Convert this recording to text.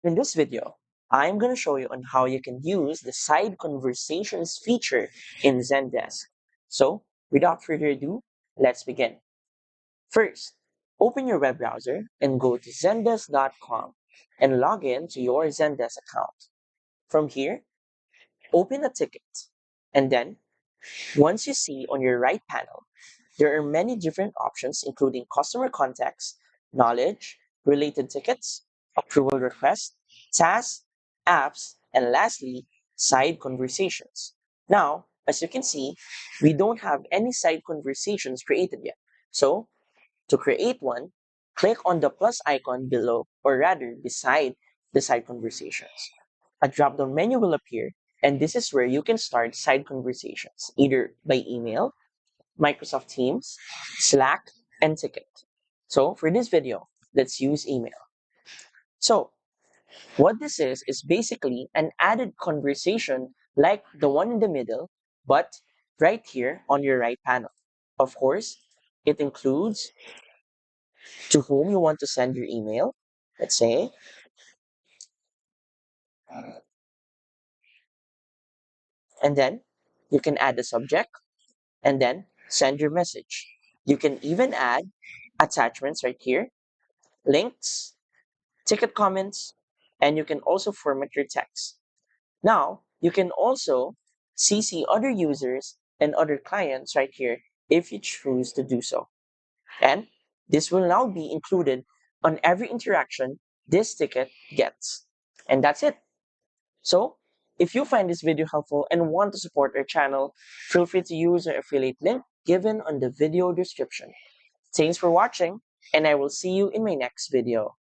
In this video, I'm going to show you on how you can use the side conversations feature in Zendesk. So, without further ado, let's begin. First, open your web browser and go to zendesk.com and log in to your Zendesk account. From here, open a ticket. And then, once you see on your right panel, there are many different options including customer contacts, knowledge, related tickets, approval requests, tasks, apps, and lastly, side conversations. Now, as you can see, we don't have any side conversations created yet. So, to create one, click on the plus icon below, or rather beside the side conversations. A drop-down menu will appear, and this is where you can start side conversations, either by email, Microsoft Teams, Slack, and Ticket. So for this video, let's use email. So what this is basically an added conversation like the one in the middle, but right here on your right panel. Of course, it includes to whom you want to send your email, let's say, and then you can add the subject and then send your message. You can even add attachments right here, links, ticket comments, and you can also format your text. Now, you can also CC other users and other clients right here if you choose to do so. And this will now be included on every interaction this ticket gets. And that's it. So, if you find this video helpful and want to support our channel, feel free to use our affiliate link given on the video description. Thanks for watching, and I will see you in my next video.